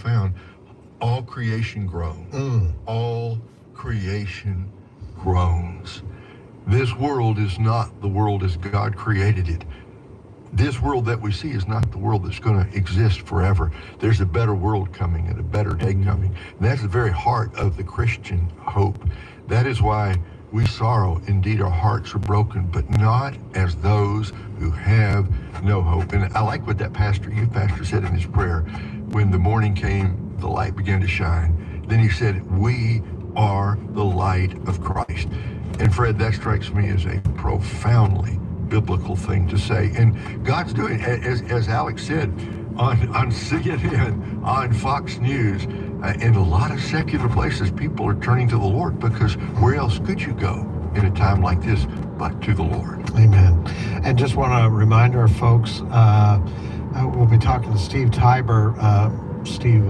profound. All creation groans. All creation groans. This world is not the world as God created it. This world that we see is not the world that's going to exist forever. There's a better world coming and a better day coming. And that's the very heart of the Christian hope. That is why we sorrow. Indeed, our hearts are broken, but not as those who have no hope. And I like what that youth pastor said in his prayer. When the morning came, the light began to shine. Then he said, we are the light of Christ. And Fred, that strikes me as a profoundly biblical thing to say. And God's doing, as Alex said, on CNN, on Fox News, in a lot of secular places, people are turning to the Lord, because where else could you go in a time like this but to the Lord? Amen. And just want to remind our folks, we'll be talking to Steve Tybor. Steve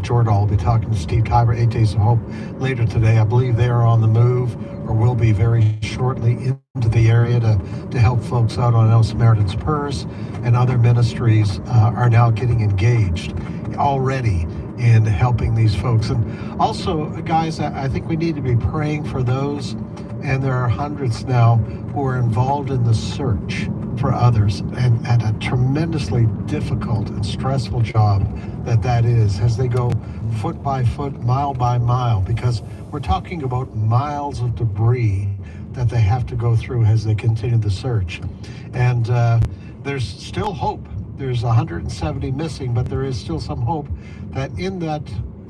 Jordahl will be talking to Steve Tybor, 8 Days of Hope, later today. I believe they are on the move, or will be very shortly, into the area to help folks out. on Samaritan's Purse, and other ministries are now getting engaged already in helping these folks. And also, guys, I think we need to be praying for those, and there are hundreds now who are involved in the search for others, and a tremendously difficult and stressful job that is, as they go foot by foot, mile by mile, because we're talking about miles of debris that they have to go through as they continue the search. And there's still hope. There's 170 missing, but there is still some hope that in that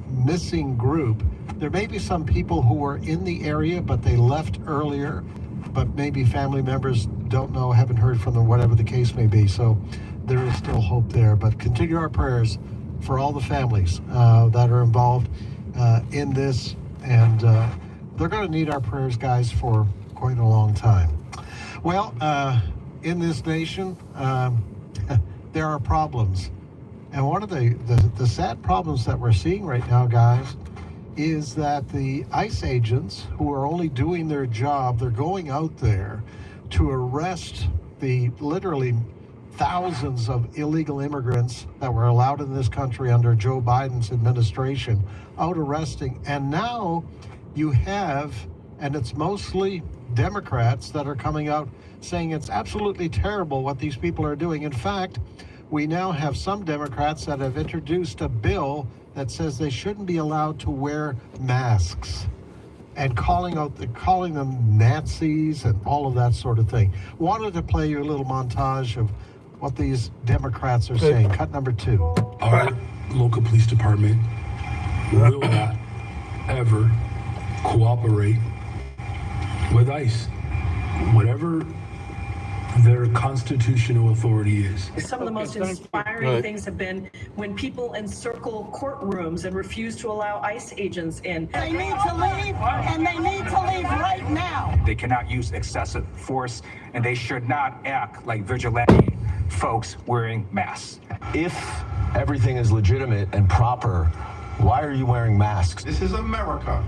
missing group, there may be some people who were in the area, but they left earlier, but maybe family members don't know, haven't heard from them, whatever the case may be. So there is still hope there. But continue our prayers for all the families that are involved in this. And they're going to need our prayers, guys, for quite a long time. Well, in this nation, there are problems. And one of the sad problems that we're seeing right now, guys, is that the ICE agents who are only doing their job, they're going out there to arrest the literally thousands of illegal immigrants that were allowed in this country under Joe Biden's administration, out arresting. And now you have, and it's mostly Democrats that are coming out saying it's absolutely terrible what these people are doing. In fact, we now have some Democrats that have introduced a bill that says they shouldn't be allowed to wear masks, and calling them Nazis and all of that sort of thing. Wanted to play you a little montage of what these Democrats are saying. Cut number 2. Our local police department will not ever cooperate with ICE, whatever their constitutional authority is. Some of the most inspiring things have been when people encircle courtrooms and refuse to allow ICE agents in. They need to leave, and they need to leave right now. They cannot use excessive force, and they should not act like vigilante folks wearing masks. If everything is legitimate and proper, why are you wearing masks? This is America.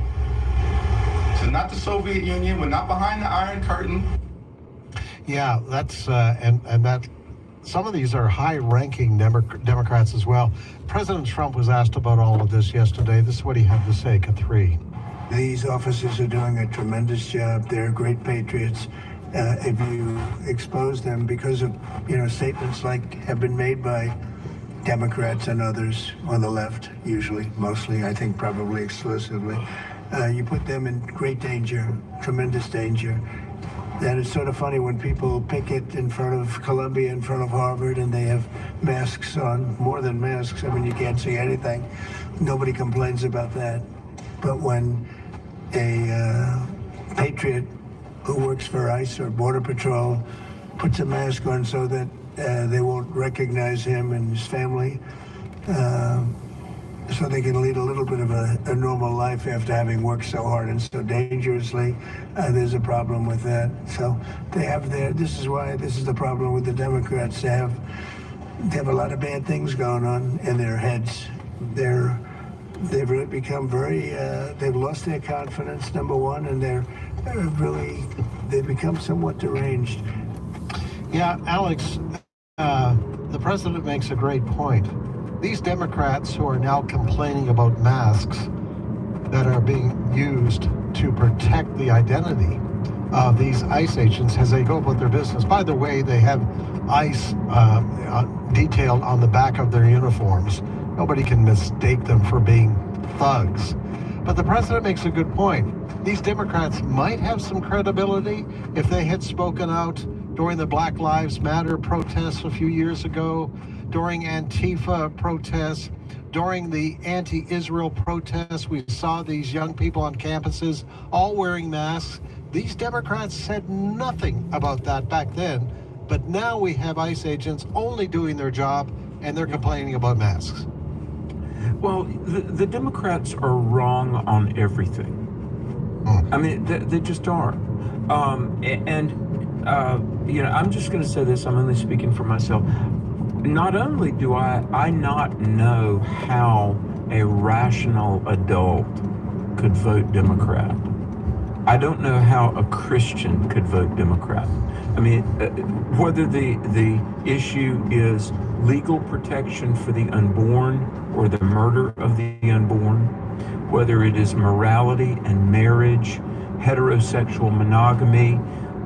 This is not the Soviet Union. We're not behind the Iron Curtain. Yeah, that's and that. Some of these are high-ranking Democrats as well. President Trump was asked about all of this yesterday. This is what he had to say. Cut 3. These officers are doing a tremendous job. They're great patriots. If you expose them because of statements like have been made by Democrats and others on the left, usually, mostly, I think probably exclusively, you put them in great danger, tremendous danger. And it's sort of funny when people picket in front of Columbia, in front of Harvard, and they have masks on, more than masks. I mean, you can't see anything. Nobody complains about that. But when a patriot who works for ICE or Border Patrol puts a mask on so that they won't recognize him and his family, so they can lead a little bit of a normal life after having worked so hard and so dangerously, there's a problem with that. So they have this is the problem with the Democrats. They have a lot of bad things going on in their heads. They've really become very, they've lost their confidence, number one, and they've become somewhat deranged. Yeah, Alex, the president makes a great point. these Democrats who are now complaining about masks that are being used to protect the identity of these ICE agents as they go about their business. By the way, they have ICE detailed on the back of their uniforms. Nobody can mistake them for being thugs. But the president makes a good point. These Democrats might have some credibility if they had spoken out during the Black Lives Matter protests a few years ago, during Antifa protests, during the anti-Israel protests. We saw these young people on campuses all wearing masks. These Democrats said nothing about that back then, but now we have ICE agents only doing their job, and they're complaining about masks. Well, the Democrats are wrong on everything. I mean, they just are. I'm just going to say this. I'm only speaking for myself. Not only do I not know how a rational adult could vote Democrat. I don't know how a Christian could vote Democrat. I mean, whether the issue is legal protection for the unborn or the murder of the unborn, whether it is morality and marriage, heterosexual monogamy,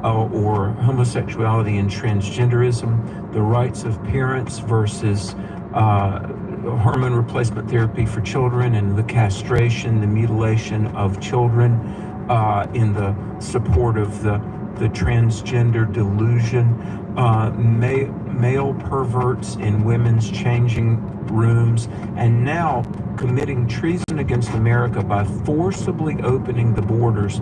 or homosexuality and transgenderism, the rights of parents versus hormone replacement therapy for children, and the castration, the mutilation of children, in the support of the transgender delusion, male perverts in women's changing rooms, and now committing treason against America by forcibly opening the borders,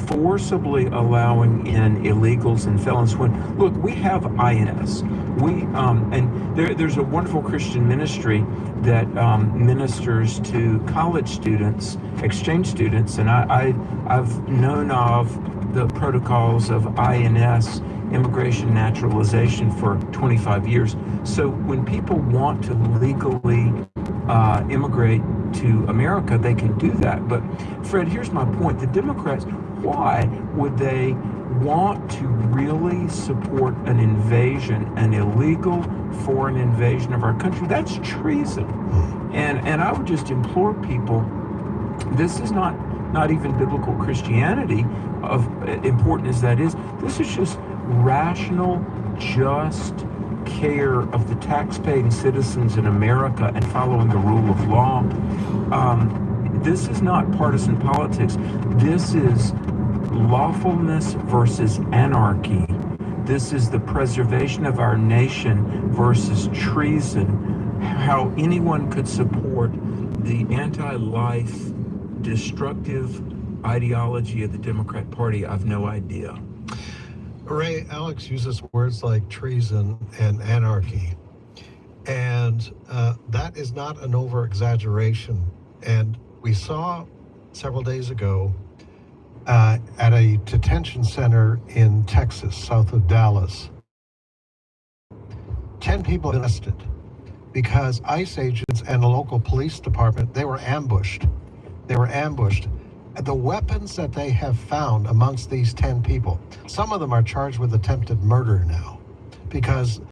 forcibly allowing in illegals and felons. When look, we have INS. And there's a wonderful Christian ministry that ministers to college students, exchange students, and I've known of the protocols of INS, immigration naturalization, for 25 years. So when people want to legally immigrate to America, they can do that. But Fred, here's my point. The Democrats, why would they want to really support an invasion, an illegal foreign invasion of our country? That's treason. And I would just implore people, this is not even biblical Christianity, of important as that is. This is just rational, just care of the tax-paying citizens in America and following the rule of law. This is not partisan politics. This is lawfulness versus anarchy. This is the preservation of our nation versus treason. How anyone could support the anti-life, destructive ideology of the Democrat Party, I've no idea. Ray, Alex uses words like treason and anarchy, and that is not an over-exaggeration. And we saw several days ago at a detention center in Texas, south of Dallas, 10 people arrested because ICE agents and the local police department, they were ambushed. The weapons that they have found amongst these 10 people, some of them are charged with attempted murder now, because